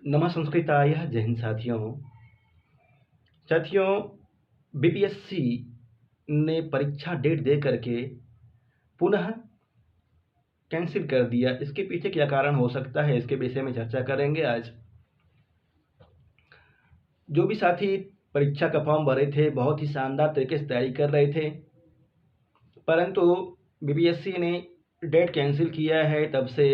नमः संस्कृताय जय हिंद साथियों बीपीएससी ने परीक्षा डेट दे करके पुनः कैंसिल कर दिया। इसके पीछे क्या कारण हो सकता है, इसके विषय में चर्चा करेंगे आज। जो भी साथी परीक्षा का फॉर्म भरे थे बहुत ही शानदार तरीके से तैयारी कर रहे थे, परंतु बीपीएससी ने डेट कैंसिल किया है। तब से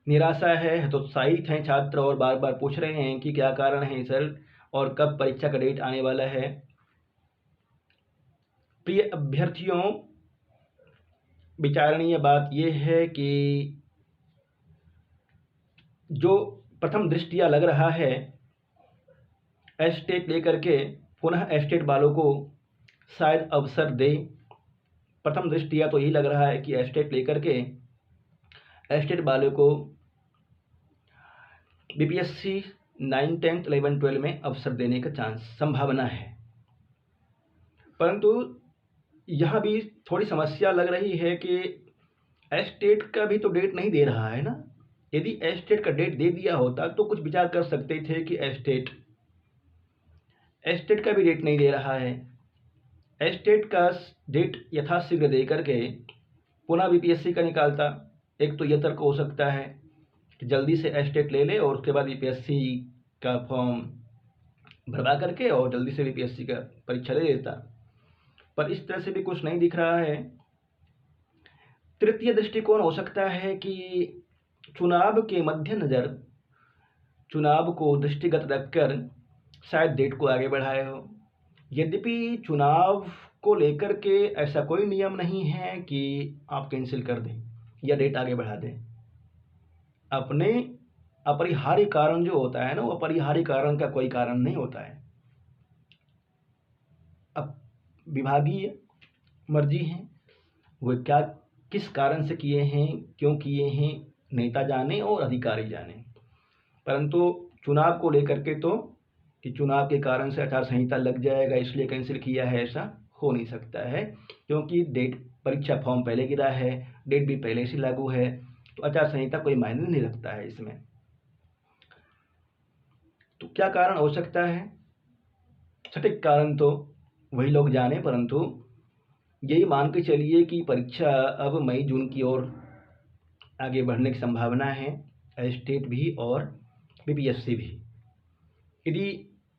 निराशा है, हतोत्साहित हैं छात्र और बार बार पूछ रहे हैं कि क्या कारण है सर और कब परीक्षा का डेट आने वाला है। प्रिय अभ्यर्थियों, विचारणीय बात यह है कि जो प्रथम दृष्टिया लग रहा है एस्टेट लेकर के पुनः एस्टेट वालों को शायद अवसर दे। प्रथम दृष्टिया तो यही लग रहा है कि एस्टेट लेकर के एस्टेट वालों को बीपीएससी 9, 10, 11, 12 में अवसर देने का संभावना है। परंतु यहाँ भी थोड़ी समस्या लग रही है कि एस्टेट का भी तो डेट नहीं दे रहा है ना। यदि एस्टेट का डेट दे दिया होता तो कुछ विचार कर सकते थे कि एस्टेट का भी डेट नहीं दे रहा है। एस्टेट का डेट यथाशीघ्र दे करके पुनः बीपीएससी का निकालता। एक तो यह तर्क हो सकता है कि जल्दी से एस्टेट ले ले और उसके बाद बीपीएससी का फॉर्म भरवा करके और जल्दी से बीपीएससी का परीक्षा ले लेता, पर इस तरह से भी कुछ नहीं दिख रहा है। तृतीय दृष्टिकोण हो सकता है कि चुनाव के मद्देनजर चुनाव को दृष्टिगत रखकर शायद डेट को आगे बढ़ाए हो। यद्यपि चुनाव को लेकर के ऐसा कोई नियम नहीं है कि आप कैंसिल कर दें या डेट आगे बढ़ा दें। अपने अपरिहार्य कारण जो होता है ना, वो अपरिहार्य कारण का कोई कारण नहीं होता है। अब विभागीय मर्जी है, वो क्या किस कारण से किए हैं, क्यों किए हैं, नेता जाने और अधिकारी जाने। परंतु चुनाव को लेकर के तो कि चुनाव के कारण से आचार संहिता लग जाएगा इसलिए कैंसिल किया है, ऐसा हो नहीं सकता है। क्योंकि डेट परीक्षा फॉर्म पहले गिरा है, डेट भी पहले से लागू है, तो आचार संहिता कोई मायने नहीं रखता है इसमें। तो क्या कारण हो सकता है? सटीक कारण तो वही लोग जाने, परंतु यही मान के चलिए कि परीक्षा अब मई जून की ओर आगे बढ़ने की संभावना है, एस्टेट भी और बीपीएससी भी। यदि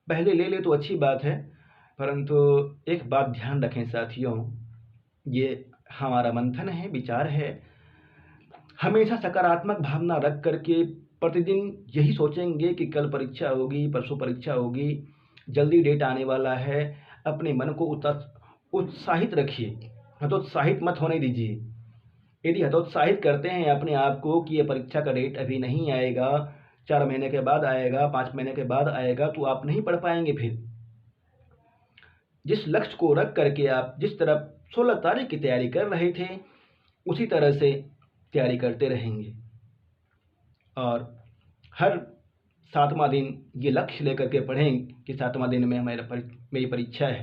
पहले ले ले तो अच्छी बात है, परंतु एक बात ध्यान रखें साथियों, ये हमारा मंथन है, विचार है। हमेशा सकारात्मक भावना रख करके प्रतिदिन यही सोचेंगे कि कल परीक्षा होगी, परसों परीक्षा होगी, जल्दी डेट आने वाला है। अपने मन को उत्साहित रखिए, हतोत्साहित मत होने दीजिए। यदि हतोत्साहित करते हैं अपने आप को कि ये परीक्षा का डेट अभी नहीं आएगा, 4 महीने के बाद आएगा, 5 महीने के बाद आएगा, तो आप नहीं पढ़ पाएंगे। फिर जिस लक्ष्य को रख करके आप जिस तरह 16 तारीख की तैयारी कर रहे थे उसी तरह से तैयारी करते रहेंगे और हर 7वां दिन ये लक्ष्य लेकर के पढ़ें कि 7वां दिन में मेरी परीक्षा है।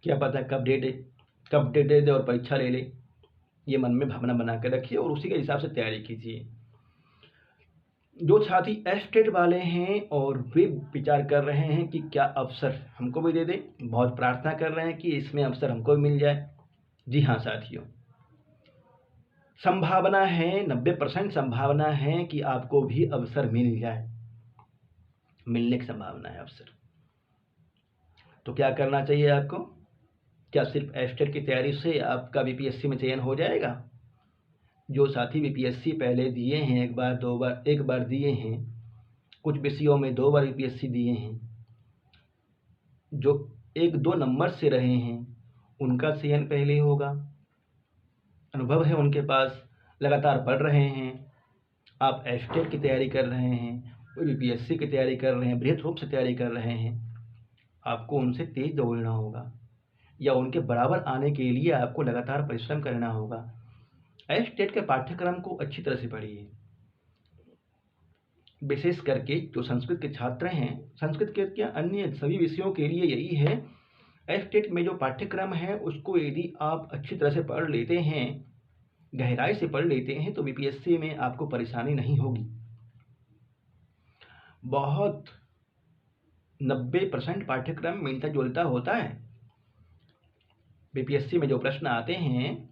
क्या पता कब डेट दे और परीक्षा ले ले। ये मन में भावना बना कर रखिए और उसी के हिसाब से तैयारी कीजिए। जो साथी एस्टेट वाले हैं और वे विचार कर रहे हैं कि क्या अवसर हमको भी दे दें, बहुत प्रार्थना कर रहे हैं कि इसमें अवसर हमको भी मिल जाए। जी हाँ साथियों, संभावना है, 90% संभावना है कि आपको भी अवसर मिल जाए, मिलने की संभावना है अवसर। तो क्या करना चाहिए आपको? क्या सिर्फ एस्टेट की तैयारी से आपका बीपीएससी में चयन हो जाएगा? जो साथी बीपीएससी पहले दिए हैं, एक बार दिए हैं, कुछ विषयों में 2 बार बीपीएससी दिए हैं, जो 1-2 नंबर से रहे हैं, उनका चयन पहले होगा। अनुभव है उनके पास, लगातार पढ़ रहे हैं। आप एस्टेट की तैयारी कर रहे हैं, बीपीएससी की तैयारी कर रहे हैं, बृहद रूप से तैयारी कर रहे हैं। आपको उनसे तेज दौड़ना होगा या उनके बराबर आने के लिए आपको लगातार परिश्रम करना होगा। एस्टेट के पाठ्यक्रम को अच्छी तरह से पढ़िए। विशेष करके जो संस्कृत के छात्र हैं, संस्कृत के क्या अन्य सभी विषयों के लिए यही है। एस्टेट में जो पाठ्यक्रम है उसको यदि आप अच्छी तरह से पढ़ लेते हैं, गहराई से पढ़ लेते हैं, तो बीपीएससी में आपको परेशानी नहीं होगी। बहुत 90% पाठ्यक्रम मिलता-जुलता होता है। बीपीएससी में जो प्रश्न आते हैं,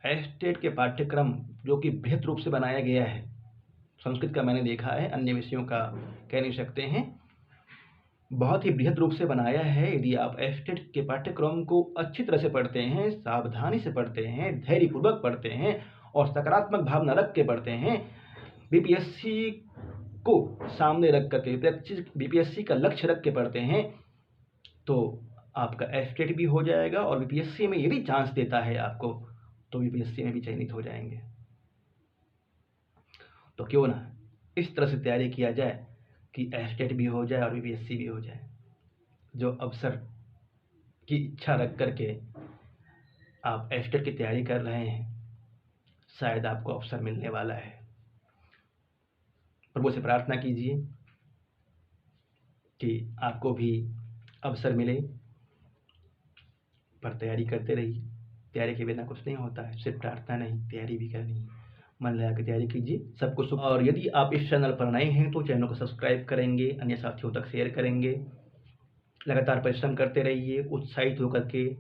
एस्टेट के पाठ्यक्रम जो कि बृहत रूप से बनाया गया है, संस्कृत का मैंने देखा है, अन्य विषयों का कह नहीं सकते हैं, बहुत ही बृहत रूप से बनाया है। यदि आप एस्टेट के पाठ्यक्रम को अच्छी तरह से पढ़ते हैं, सावधानी से पढ़ते हैं, धैर्यपूर्वक पढ़ते हैं और सकारात्मक भावना रख के पढ़ते हैं, बीपीएससी को सामने रख करके, बीपीएससी का लक्ष्य रख के पढ़ते हैं, तो आपका एस्टेट भी हो जाएगा और बीपीएससी में यदि चांस देता है आपको, तो बीपीएससी में भी चयनित हो जाएंगे। तो क्यों ना इस तरह से तैयारी किया जाए कि एस्टेट भी हो जाए और बीपीएससी भी हो जाए। जो अवसर की इच्छा रख करके आप एस्टेट की तैयारी कर रहे हैं, शायद आपको अवसर मिलने वाला है। प्रभु से प्रार्थना कीजिए कि आपको भी अवसर मिले, पर तैयारी करते रहिए। तैयारी के बिना कुछ नहीं होता है, सिर्फ प्रार्थना नहीं, तैयारी भी करनी है। मन लगा के तैयारी कीजिए, सब कुछ। और यदि आप इस चैनल पर नए हैं तो चैनल को सब्सक्राइब करेंगे, अन्य साथियों तक शेयर करेंगे। लगातार परिश्रम करते रहिए, उत्साहित होकर के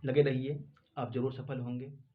लगे रहिए, आप जरूर सफल होंगे।